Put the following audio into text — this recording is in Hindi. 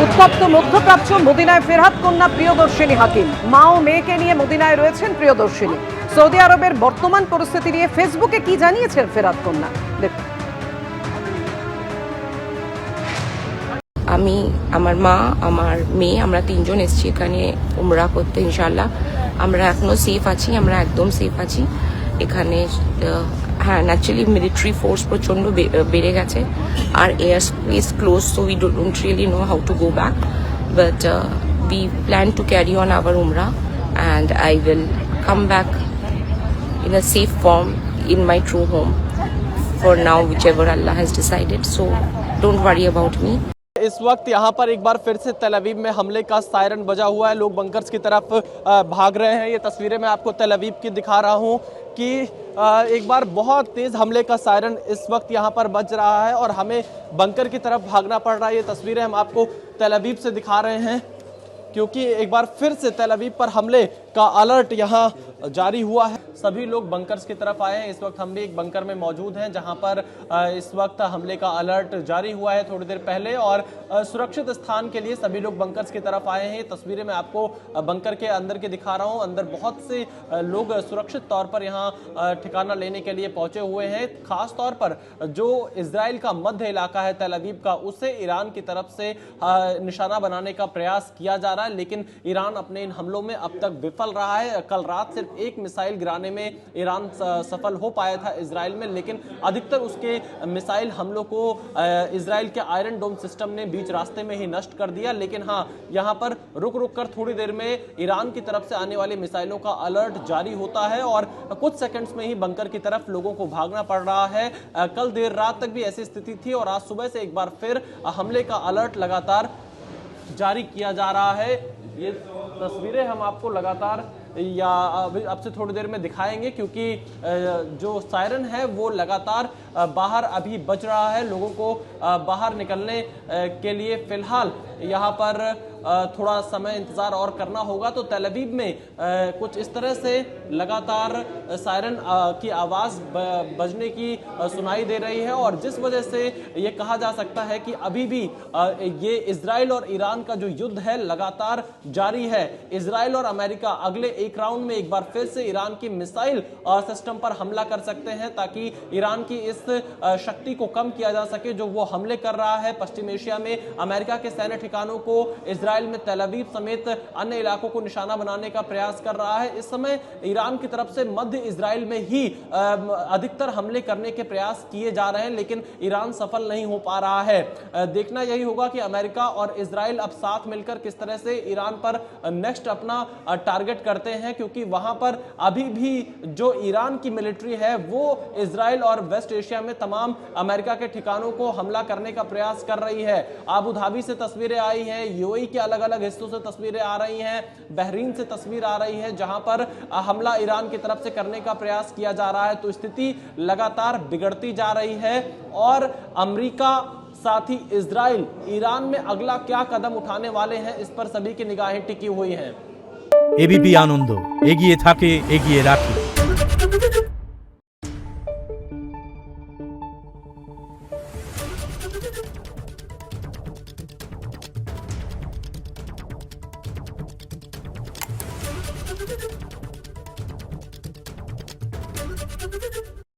উত্তপ্ত মধ্যপ্রাচ্য, মদিনায় ফেরহাদ কন্যা প্রিয়দর্শিনী হাকিম। মা ও মেয়েকে নিয়ে মদিনায় রয়েছেন প্রিয়দর্শিনী। সৌদি আরবের বর্তমান পরিস্থিতি নিয়ে ফেসবুকে কি জানিয়েছেন ফেরহাদ কন্যা দেখুন। আমি, আমার মা, আমার মেয়ে, আমরা তিনজন এসেছি এখানে উমরা করতে। ইনশাআল্লাহ আমরা এখনো সেফ আছি, আমরা একদম সেফ আছি এখানে। হ্যাঁ, ন্যাচারালি মিলিটারি ফোর্স প্রচণ্ড বেড়ে গেছে আর air space close, so we don't really know how to go back, but we plan to carry on our umrah and I will come back in a safe form in my true home for now, whichever Allah has decided, so don't worry about me. इस वक्त यहाँ पर एक बार फिर से तेल अवीव में हमले का सायरन बजा हुआ है। लोग बंकर्स की तरफ भाग रहे हैं। ये तस्वीरें मैं आपको तेल अवीव की दिखा रहा हूँ कि एक बार बहुत तेज़ हमले का सायरन इस वक्त यहाँ पर बज रहा है और हमें बंकर की तरफ भागना पड़ रहा है। ये तस्वीरें हम आपको तेल अवीव से दिखा रहे हैं क्योंकि एक बार फिर से तेल अवीव पर हमले का अलर्ट यहाँ जारी हुआ है। सभी लोग बंकर्स की तरफ आए हैं। इस वक्त हम भी एक बंकर में मौजूद हैं जहां पर इस वक्त हमले का अलर्ट जारी हुआ है थोड़ी देर पहले और सुरक्षित स्थान के लिए सभी लोग बंकर्स की तरफ आए हैं। तस्वीरें मैं आपको बंकर के अंदर के दिखा रहा हूं। अंदर बहुत से लोग सुरक्षित तौर पर यहां ठिकाना लेने के लिए पहुंचे हुए हैं। खास तौर पर जो इजराइल का मध्य इलाका है तेल अवीव का, उसे ईरान की तरफ से निशाना बनाने का प्रयास किया जा रहा है, लेकिन ईरान अपने इन हमलों में अब तक विफल रहा है। कल रात सिर्फ एक मिसाइल गिराने में ईरान सफल हो पाया था इजराइल में, लेकिन अधिकतर उसके मिसाइल हमलों को इजराइल के आयरन डोम सिस्टम ने बीच रास्ते में ही नष्ट कर दिया। लेकिन हाँ, यहाँ पर रुक रुक कर थोड़ी देर में ईरान की तरफ से आने वाली मिसाइलों का अलर्ट जारी होता है और कुछ सेकंड्स में ही बंकर की तरफ लोगों को भागना पड़ रहा है। कल देर रात तक भी ऐसी स्थिति थी और आज सुबह से एक बार फिर हमले का अलर्ट लगातार जारी किया जा रहा है। ये तस्वीरें हम आपको लगातार या अब से थोड़ी देर में दिखाएंगे क्योंकि जो सायरन है वो लगातार बाहर अभी बज रहा है। लोगों को बाहर निकलने के लिए फिलहाल यहाँ पर थोड़ा समय इंतज़ार और करना होगा। तो तेल अवीव में कुछ इस तरह से लगातार सायरन की आवाज़ बजने की सुनाई दे रही है और जिस वजह से ये कहा जा सकता है कि अभी भी ये इजराइल और ईरान का जो युद्ध है लगातार जारी है। इजराइल और अमेरिका अगले एक राउंड में एक बार फिर से ईरान की मिसाइल सिस्टम पर हमला कर सकते हैं ताकि ईरान की इस शक्ति को कम किया जा सके जो वो हमले कर रहा है। पश्चिम एशिया में अमेरिका के सैन्य ठिकानों को इजराइल में तेल अवीव समेत अन्य इलाकों को निशाना बनाने का प्रयास कर रहा है। इस समय ईरान की तरफ से मध्य इजराइल में ही अधिकतर हमले करने के प्रयास किए जा रहे हैं, लेकिन ईरान सफल नहीं हो पा रहा है। देखना यही होगा कि अमेरिका और इजराइल अब साथ मिलकर किस तरह से ईरान पर नेक्स्ट अपना टारगेट करते हैं, क्योंकि वहां पर अभी भी जो ईरान की मिलिट्री है वो इजराइल और वेस्ट एशिया में तमाम अमेरिका के ठिकानों को हमला करने का प्रयास कर रही है। आबू धाबी से तस्वीरें आई हैं, यूएई के अलग अलग हिस्सों से तस्वीरें आ रही हैं, बहरीन से तस्वीर आ रही है जहां पर हमला ईरान की तरफ से करने का प्रयास किया जा रहा है। तो स्थिति लगातार बिगड़ती जा रही है और अमेरिका साथ ही इजराइल ईरान में अगला क्या कदम उठाने वाले हैं इस पर सभी की निगाहें टिकी हुई हैं। एबीपी आनंद एगिए थाके एगिए राखे।